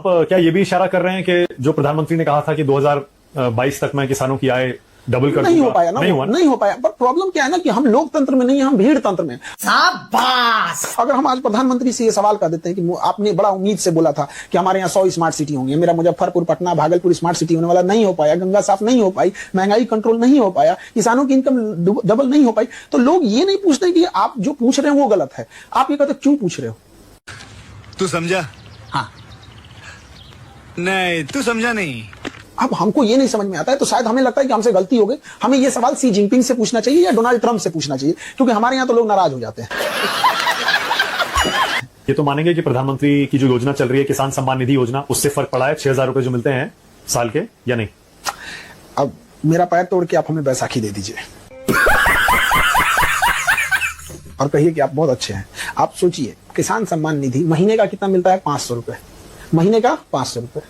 आप क्या ये भी इशारा कर रहे हैं कि जो प्रधानमंत्री ने कहा था कि 2022 तक मैं किसानों की आय डबल कर नहीं हो पाया ना, नहीं हो पाया। पर प्रॉब्लम क्या है ना कि हम लोकतंत्र में नहीं है, हम भीड़ तंत्र में। शाबाश! अगर हम आज प्रधानमंत्री से ये सवाल कर देते हैं कि आपने बड़ा उम्मीद से बोला था कि हमारे यहाँ 100 स्मार्ट सिटी होंगी, मेरा मुजफ्फरपुर, पटना, भागलपुर स्मार्ट सिटी होने वाला, नहीं हो पाया, गंगा साफ नहीं हो पाई, महंगाई कंट्रोल नहीं हो पाया, किसानों की इनकम डबल नहीं हो पाई, तो लोग ये नहीं पूछते कि आप जो पूछ रहे हैं वो गलत है। आप ये कहते क्यों पूछ रहे हो? तू समझा? हाँ। नहीं, तू समझा नहीं। अब हमको ये नहीं समझ में आता है, तो शायद हमें लगता है कि हमसे गलती हो गई। हमें ये सवाल सी जिनपिंग से पूछना चाहिए या डोनाल्ड ट्रंप से पूछना चाहिए, क्योंकि हमारे यहाँ तो लोग नाराज हो जाते हैं। ये तो मानेंगे कि प्रधानमंत्री की जो योजना चल रही है, किसान सम्मान निधि योजना, उससे फर्क पड़ा है 6,000 रुपए जो मिलते हैं साल के, या नहीं? अब मेरा पैर तोड़ के आप हमें बैसाखी दे दीजिए और कहिए कि आप बहुत अच्छे हैं। आप सोचिए, किसान सम्मान निधि महीने का कितना मिलता है? 500 रुपए महीने का। 500 रुपए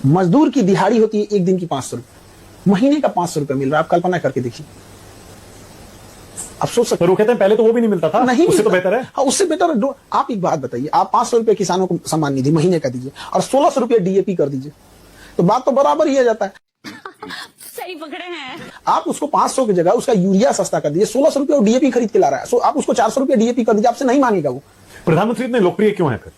मजदूर की दिहाड़ी होती है एक दिन की 500 रुपए, महीने का 500 रुपए मिल रहा है। आप कल्पना करके देखिए, आप सोच सकते हैं। कहते हैं पहले तो वो भी नहीं मिलता था, नहीं, उससे तो बेहतर है। हाँ, उससे बेटर। आप एक बात बताइए, आप 500 रुपए किसानों को सम्मान निधि महीने का दीजिए और 1600 रुपए डीएपी कर दीजिए, तो बात तो बराबर ही आ जाता है। सही पकड़े हैं आप उसको 500 की जगह उसका यूरिया सस्ता कर दीजिए, 1600 रुपए डीएपी खरीद के ला रहा है, आप उसको 400 रुपए डीएपी कर दीजिए, आपसे नहीं मांगेगा वो। प्रधानमंत्री इतने लोकप्रिय क्यों है फिर,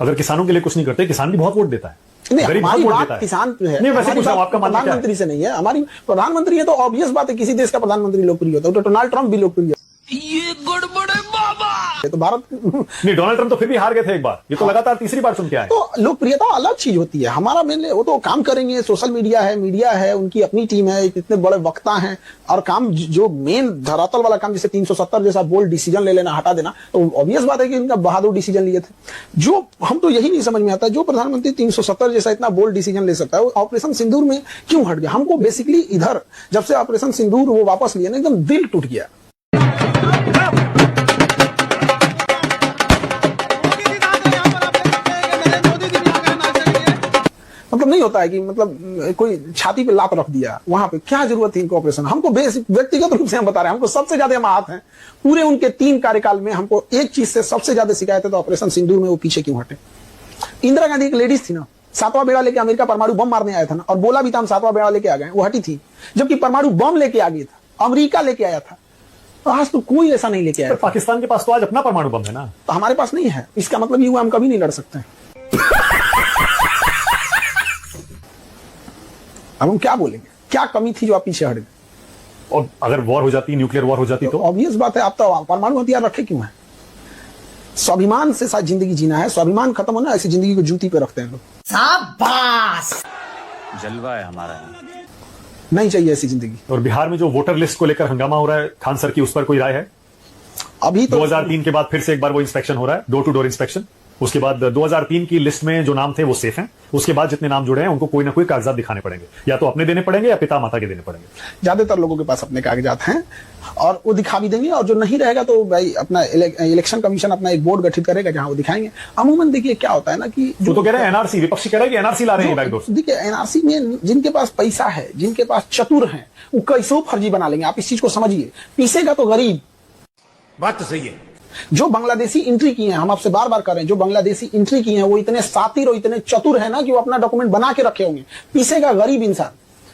अगर किसानों के लिए कुछ नहीं करते? किसान भी बहुत वोट देता है। नहीं, हमारी बात किसान जो है, नहीं, वैसे कुछ आपका प्रधानमंत्री से नहीं है, हमारी प्रधानमंत्री है तो ऑब्वियस बात है, किसी देश का प्रधानमंत्री लोकप्रिय होता है, तो डोनाल्ड ट्रंप भी लोकप्रिय है। ये गड़बड़ है बाबा। तो भारत नहीं, डोनाल्ड ट्रंप तो फिर भी हार गए थे एक बार, ये तो लगातार तीसरी बार सुन के आए। तो लोकप्रियता अलग चीज होती है, हमारा मेनली वो तो काम करेंगे, सोशल मीडिया है, उनकी अपनी टीम है, इतने बड़े वक्ता हैं, और काम जो मेन धरातल वाला काम, जैसे 370 जैसा बोल्ड डिसीजन ले लेना, हटा देना, तो ऑब्वियस बात है कि इनका बहादुर डिसीजन लिए थे। जो हम तो यही नहीं समझ में आता, जो प्रधानमंत्री 370 जैसा इतना बोल्ड डिसीजन ले सकता है, वो ऑपरेशन सिंदूर में क्यों हट गया? हमको बेसिकली इधर जब से ऑपरेशन सिंदूर वो वापस लिया ना, एकदम दिल टूट गया। मतलब नहीं होता है कि मतलब कोई छाती पे लात रख दिया, वहां पे क्या जरूरत थी इनको ऑपरेशन? हमको व्यक्तिगत रूप से हम बता रहे हैं, हमको सबसे ज्यादा हम आहत हैं पूरे उनके 3 कार्यकाल में। हमको एक चीज से सबसे ज्यादा शिकायत है, तो ऑपरेशन सिंदूर में वो पीछे क्यों हटे? इंदिरा गांधी एक लेडीज थी ना, 7वां बेड़ा लेके अमेरिका परमाणु बम मारने आया था ना, और बोला भी था हम 7वां बेड़ा लेके आ गए, वो हटी थी। जबकि परमाणु बम लेके आ गया था, अमेरिका लेके आया था, आज तो कोई ऐसा नहीं लेके आया। पाकिस्तान के पास तो आज अपना परमाणु बम है ना, तो हमारे पास नहीं है। इसका मतलब ये हुआ हम कभी नहीं लड़ सकते। अब हम क्या बोलेंगे? क्या कमी थी जो आप पीछे हट गए? और अगर वॉर हो जाती, न्यूक्लियर वॉर हो जाती, तो ऑब्वियस बात है, आप तो परमाणु हथियार रखे क्यों है? स्वाभिमान से साथ जिंदगी जीना है, स्वाभिमान खत्म होना, ऐसी जिंदगी को जूती पे रखते हैं लोग। शाबाश! जलवा है हमारा, नहीं चाहिए ऐसी जिंदगी। और बिहार में जो वोटर लिस्ट को लेकर हंगामा हो रहा है, खान सर की, उस पर कोई राय है? अभी तो 2003 के बाद फिर से एक बार वो इंस्पेक्शन हो रहा है, डोर टू डोर इंस्पेक्शन। उसके बाद 2003 की लिस्ट में जो नाम थे वो सेफ हैं, उसके बाद जितने नाम जुड़े हैं उनको कोई ना कोई कागजात दिखाने पड़ेंगे, या तो अपने देने पड़ेंगे या पिता माता के देने पड़ेंगे। ज्यादातर लोगों के पास अपने कागजात हैं और वो दिखा भी देंगे, और जो नहीं रहेगा तो भाई अपना इलेक्शन कमीशन अपना एक बोर्ड गठित करेगा जहां वो दिखाएंगे। अमूमन देखिए क्या होता है ना कि जो तो कह रहे हैं एनआरसी, विपक्षी कह रहे हैं कि एनआरसी ला रहे हैं बैकडोर। देखिए एनआरसी में जिनके पास पैसा है, जिनके पास चतुर हैं, वो कैसे फर्जी बना लेंगे। आप इस चीज को समझिए, पीसेगा तो गरीब। बात तो सही है। जो बांग्लादेशी एंट्री किए हैं, हम आपसे बार बार कर रहे हैं, जो बांग्लादेशी एंट्री किए हैं वो इतने सातिर और इतने चतुर है ना कि वो अपना डॉक्यूमेंट बना के रखे होंगे। पीसेगा गरीब इंसान,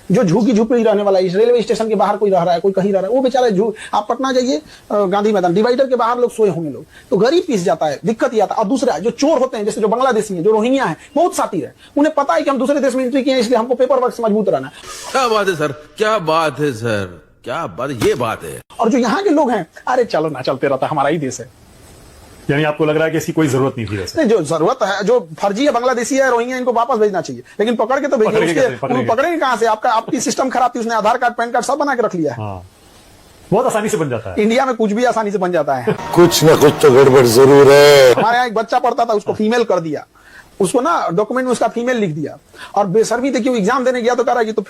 जो झुग्गी झुपड़ी रहने वाला है, रेलवे स्टेशन के बाहर कोई रह रहा है, कोई कहीं रह रहा है, वो बेचारा आप पटना जाइए, गांधी मैदान डिवाइडर के बाहर लोग सोए होंगे लोग, तो गरीब पीस जाता है, दिक्कत ही आता है। और दूसरा जो चोर होते हैं, जैसे जो बांग्लादेशी हैं, जो रोहिंग्या है, बहुत सातिर है, उन्हें पता है कि हम दूसरे देश में एंट्री किए हैं, इसलिए हमको पेपर वर्क से मजबूत रहना है। क्या बात है सर, क्या बात है सर, क्या बात, ये बात है। और जो यहाँ के लोग हैं, अरे चलो ना, चलते रहता है, हमारा ही देश है। यानी आपको लग रहा है कि इसकी कोई जरूरत नहीं थी? वैसे नहीं, जो जरूरत है, जो फर्जी है, बांग्लादेशी है, रोहिंग्या, इनको वापस भेजना चाहिए, लेकिन पकड़ के तो भेजिए। पकड़ेंगे कहां से? आपकी सिस्टम खराब थी, उसने आधार कार्ड, पैन कार्ड सब बना के रख लिया है। हाँ, बहुत आसानी से बन जाता है। इंडिया में कुछ भी आसानी से बन जाता है। कुछ ना कुछ तो गड़बड़ जरूर है। हमारे यहाँ एक बच्चा पढ़ता था, उसको फीमेल कर दिया, उसको ना डॉक्यूमेंट में उसका फीमेल लिख दिया, और बेशर्मी देखिए वो एग्जाम देने गया तो कह रहा है कि तो